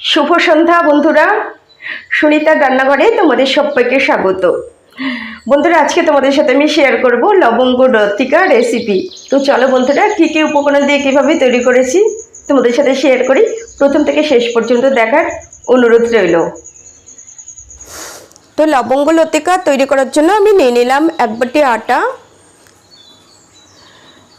শুভ সন্ধ্যা বন্ধুরা, সুনিতার রান্নাঘরে তোমাদের সবাইকে স্বাগত। বন্ধুরা, আজকে তোমাদের সাথে আমি শেয়ার করব লবঙ্গ লতিকা রেসিপি। তো চলো বন্ধুরা, কী কী উপকরণ দিয়ে কীভাবে তৈরি করেছি তোমাদের সাথে শেয়ার করি। প্রথম থেকে শেষ পর্যন্ত দেখার অনুরোধ রইল। তো লবঙ্গ লতিকা তৈরি করার জন্য আমি নিয়ে নিলাম 1 বাটি আটা,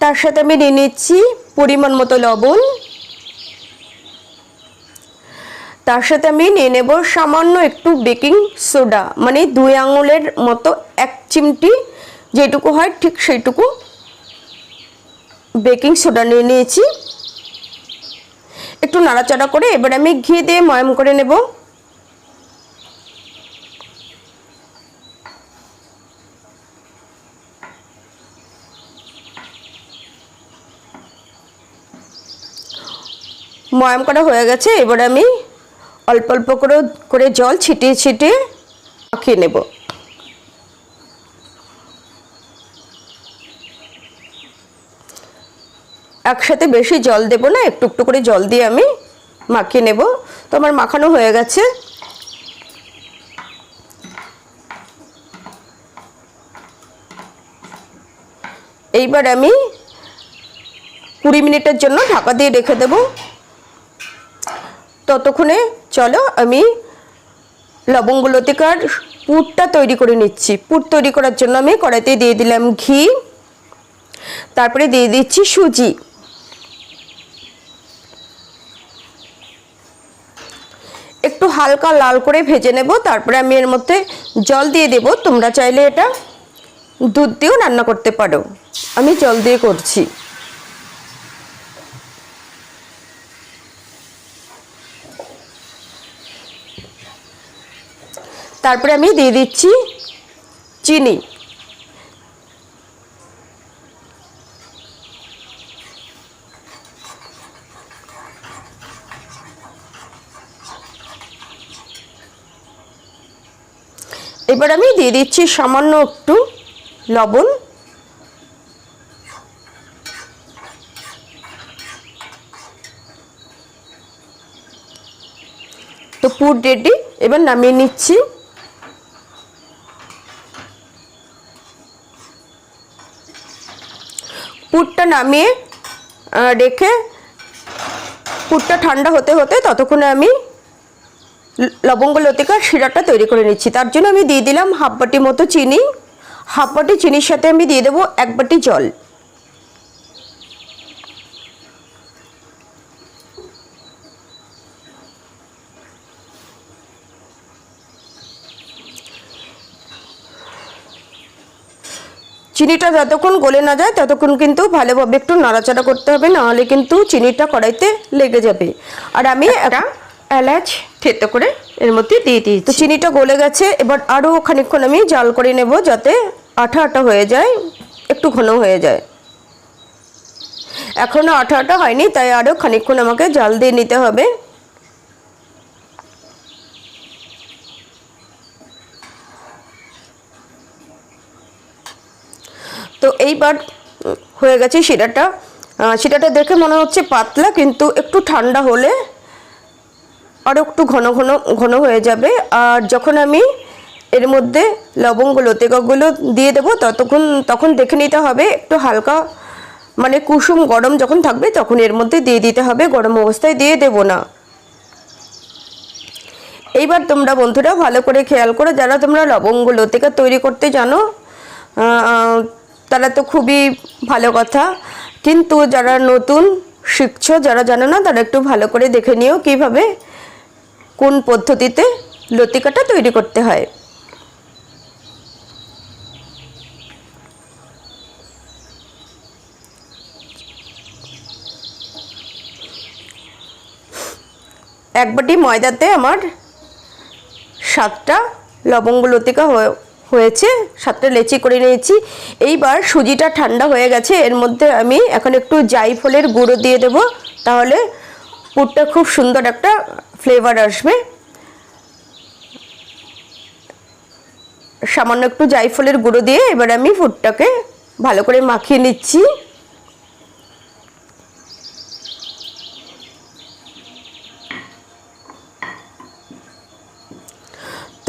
তার সাথে আমি নিয়ে নিচ্ছি পরিমাণ মতো লবণ, তার সাথে আমি নিয়ে নেব সামান্য একটু বেকিং সোডা, মানে 2 আঙুলের মতো 1 চিমটি যেটুকু হয় ঠিক সেইটুকু বেকিং সোডা নিয়ে নিয়েছি। একটু নাড়াচাড়া করে এবার আমি ঘি দিয়ে ময়াম করে নেব। ময়াম করা হয়ে গেছে, এবার আমি অল্প অল্প করে জল ছিটিয়ে ছিটিয়ে মাখিয়ে নেব। একসাথে বেশি জল দেব না, একটু একটু করে জল দিয়ে আমি মাখিয়ে নেব। তো আমার মাখানো হয়ে গেছে। এইবার আমি 20 মিনিটের জন্য ঢাকা দিয়ে রেখে দেব। ততক্ষণে চলো আমি লবঙ্গ লতিকার পুরটা তৈরি করে নিচ্ছি। পুর তৈরি করার জন্য আমি কড়াইতে দিয়ে দিলাম ঘি, তারপরে দিয়ে দিচ্ছি সুজি। একটু হালকা লাল করে ভেজে নেব, তারপরে আমি এর মধ্যে জল দিয়ে দেব। তোমরা চাইলে এটা দুধ দিয়েও রান্না করতে পারো, আমি জল দিয়ে করছি। তারপরে আমি দিয়ে দিচ্ছি চিনি। এবার আমি দিয়ে দিচ্ছি সামান্য একটু লবণ। তো পুর রেডি, এবার নামিয়ে নিচ্ছি। পুরটা নামিয়ে রেখে পুরটা ঠান্ডা হতে হতে ততক্ষণে আমি লবঙ্গ লতিকার শিরাটা তৈরি করে নিচ্ছি। তার জন্য আমি দিয়ে দিলাম 1/2 বাটি মতো চিনি। 1/2 বাটি চিনির সাথে আমি দিয়ে দেবো 1 বাটি জল। চিনিটা যতক্ষণ গলে না যায় ততক্ষণ কিন্তু ভালোভাবে একটু নাড়াচাড়া করতে হবে, নাহলে কিন্তু চিনিটা কড়াইতে লেগে যাবে। আর আমি একটা এলাচ থেতো করে এর মধ্যে দিয়ে দিই। তো চিনিটা গলে গেছে, এবার আরও খানিকক্ষণ আমি জাল করে নেব, যাতে আঠা আঠা হয়ে যায়, একটু ঘন হয়ে যায়। এখনও আঠা আঠা হয়নি, তাই আরও খানিকক্ষণ আমাকে জাল দিয়ে নিতে হবে। তো এইবার হয়ে গেছে শিরাটা। শিরাটা দেখে মনে হচ্ছে পাতলা, কিন্তু একটু ঠান্ডা হলে আরও একটু ঘন ঘন ঘন হয়ে যাবে। আর যখন আমি এর মধ্যে লবঙ্গ লতিকাগুলো দিয়ে দেবো তখন দেখে নিতে হবে একটু হালকা, মানে কুসুম গরম যখন থাকবে তখন এর মধ্যে দিয়ে দিতে হবে, গরম অবস্থায় দিয়ে দেব না। এইবার তোমরা বন্ধুরা ভালো করে খেয়াল করো, যারা তোমরা লবঙ্গ লতিকা তৈরি করতে জানো তারা তো খুবই ভালো কথা, কিন্তু যারা নতুন শিখছো, যারা জানো না, তারা একটু ভালো করে দেখে নিও কীভাবে কোন পদ্ধতিতে লতিকাটা তৈরি করতে হয়। এক বাটি ময়দাতে আমার 7টা লবঙ্গ লতিকা হয়েছে, 7টা লেচি করে নিয়েছি। এইবার সুজিটা ঠান্ডা হয়ে গেছে, এর মধ্যে আমি এখন একটু জায়ফলের গুঁড়ো দিয়ে দেব, তাহলে পুরটা খুব সুন্দর একটা ফ্লেভার আসবে। সামান্য একটু জায়ফলের গুঁড়ো দিয়ে এবার আমি পুরটাকে ভালো করে মাখিয়ে নিচ্ছি।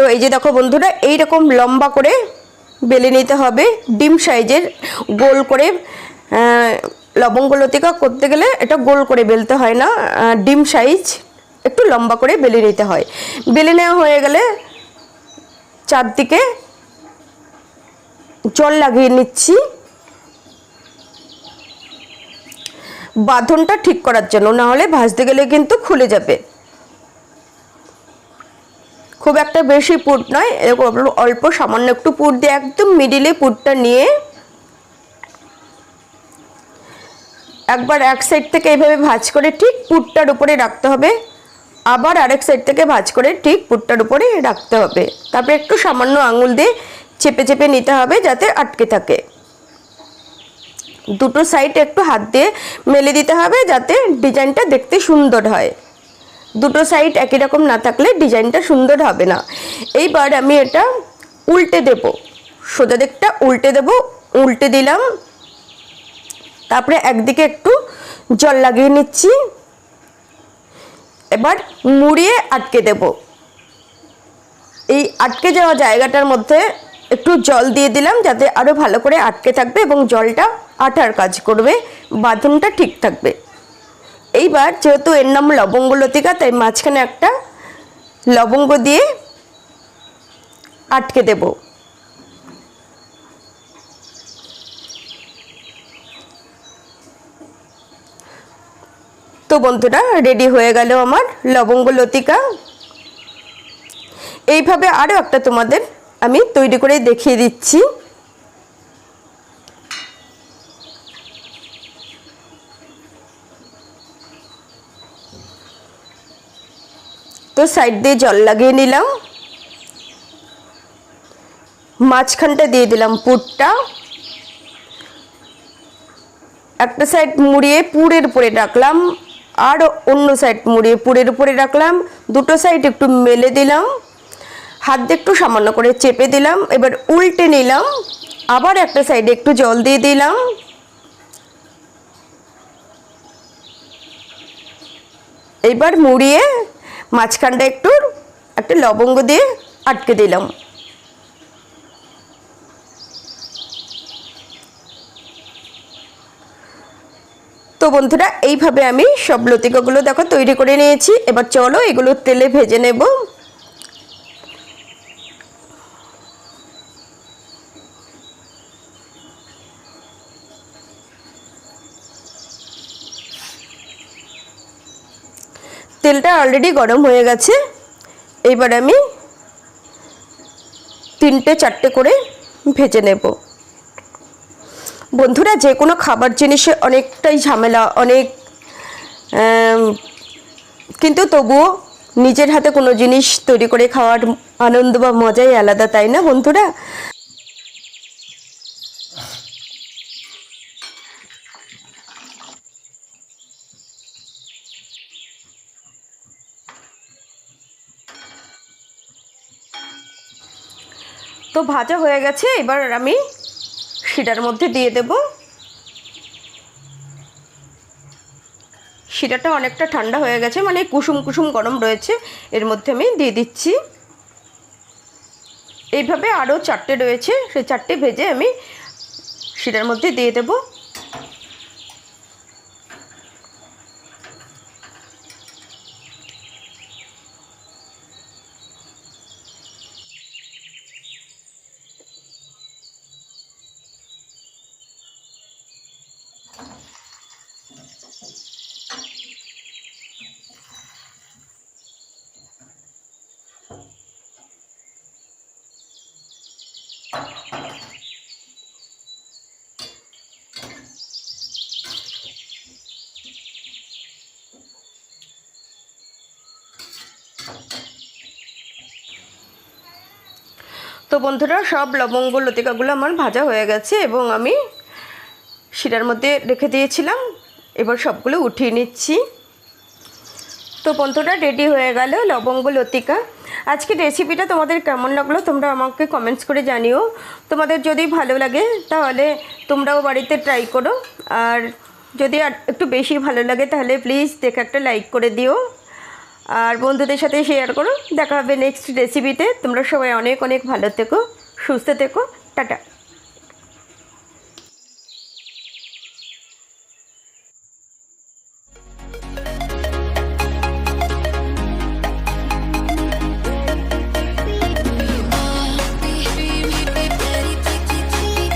তো এই যে দেখো বন্ধুরা, এইরকম লম্বা করে বেলে নিতে হবে, ডিম সাইজের গোল করে। লবঙ্গ লতিকা করতে গেলে এটা গোল করে বেলতে হয় না, ডিম সাইজ একটু লম্বা করে বেলে নিতে হয়। বেলে নেওয়া হয়ে গেলে চারদিকে জল লাগিয়ে নিচ্ছি বাঁধনটা ঠিক করার জন্য, না হলে ভাজতে গেলে কিন্তু খুলে যাবে। খুব একটা বেশি পুর নয়, এরকম অল্প সামান্য একটু পুর দিয়ে একদম মিডিলে পুরটা নিয়ে একবার এক সাইড থেকে এইভাবে ভাঁজ করে ঠিক পুরটার উপরে রাখতে হবে, আবার আরেক সাইড থেকে ভাঁজ করে ঠিক পুরটার উপরে রাখতে হবে। তারপরে একটু সামান্য আঙুল দিয়ে চেপে চেপে নিতে হবে যাতে আটকে থাকে। দুটো সাইড একটু হাত দিয়ে মেলে দিতে হবে যাতে ডিজাইনটা দেখতে সুন্দর হয়। দুটো সাইড একই রকম না থাকলে ডিজাইনটা সুন্দর হবে না। এইবার আমি এটা উল্টে দেব, সোজা দিকটা উল্টে দেব। উল্টে দিলাম, তারপরে একদিকে একটু জল লাগিয়ে নিচ্ছি, এবার মুড়িয়ে আটকে দেব। এই আটকে যাওয়া জায়গাটার মধ্যে একটু জল দিয়ে দিলাম যাতে আরও ভালো করে আটকে থাকবে এবং জলটা আঠার কাজ করবে, বাঁধনটা ঠিক থাকবে। এইবার যেহেতু এর নাম লবঙ্গ লতিকা, তাই মাঝখানে একটা লবঙ্গ দিয়ে আটকে দেব। তো বন্ধুরা, রেডি হয়ে গেল আমার লবঙ্গ লতিকা। এইভাবে আরও একটা তোমাদের আমি তৈরি করে দেখিয়ে দিচ্ছি। তো সাইড দিয়ে জল লাগিয়ে নিলাম, মাঝখানটা দিয়ে দিলাম পুরটা, একটা সাইড মুড়িয়ে পুরের উপরে রাখলাম, আর অন্য সাইড মুড়িয়ে পুরের উপরে রাখলাম। দুটো সাইড একটু মেলে দিলাম, হাত দিয়ে একটু সামান্য করে চেপে দিলাম। এবার উল্টে নিলাম, আবার একটা সাইডে একটু জল দিয়ে দিলাম, এইবার মুড়িয়ে মাঝখানটা একটু একটা লবঙ্গ দিয়ে আটকে দিলাম। তো বন্ধুরা, এইভাবে আমি সব লতিকাগুলো দেখো তৈরি করে নিয়েছি। এবার চলো এগুলো তেলে ভেজে নেব। তেলটা অলরেডি গরম হয়ে গেছে। এইবার আমি 3-4টে করে ভেজে নেব। বন্ধুরা, যে কোনো খাবার জিনিসে অনেকটাই ঝামেলা, অনেক কিন্তু তবুও নিজের হাতে কোনো জিনিস তৈরি করে খাওয়ার আনন্দ বা মজাই আলাদা, তাই না বন্ধুরা? তো ভাজা হয়ে গেছে, এবার আমি শিরার মধ্যে দিয়ে দেব। শিরাটা অনেকটা ঠান্ডা হয়ে গেছে, মানে কুসুম কুসুম গরম রয়েছে, এর মধ্যে আমি দিয়ে দিচ্ছি। এইভাবে আরও 4টে রয়েছে, সেই 4টে ভেজে আমি শিরার মধ্যে দিয়ে দেব। তো বন্ধুরা, সব লবঙ্গ লতিকাগুলো আমার ভাজা হয়ে গেছে এবং আমি শিরার মধ্যে রেখে দিয়েছিলাম। এবার সবগুলো উঠিয়ে নিচ্ছি। তো বন্ধুরা, রেডি হয়ে গেল লবঙ্গ লতিকা। আজকে রেসিপিটা তোমাদের কেমন লাগলো তোমরা আমাকে কমেন্টস করে জানিও। তোমাদের যদি ভালো লাগে তাহলে তোমরাও বাড়িতে ট্রাই করো, আর যদি একটু বেশি ভালো লাগে তাহলে প্লিজ দেখে একটা লাইক করে দিও। আর বন্ধুদের সাথে শেয়ার করো। দেখা হবে নেক্সট রেসিপিতে। তোমরা সবাই অনেক অনেক ভালো থেকো, সুস্থ থেকো। টাটা।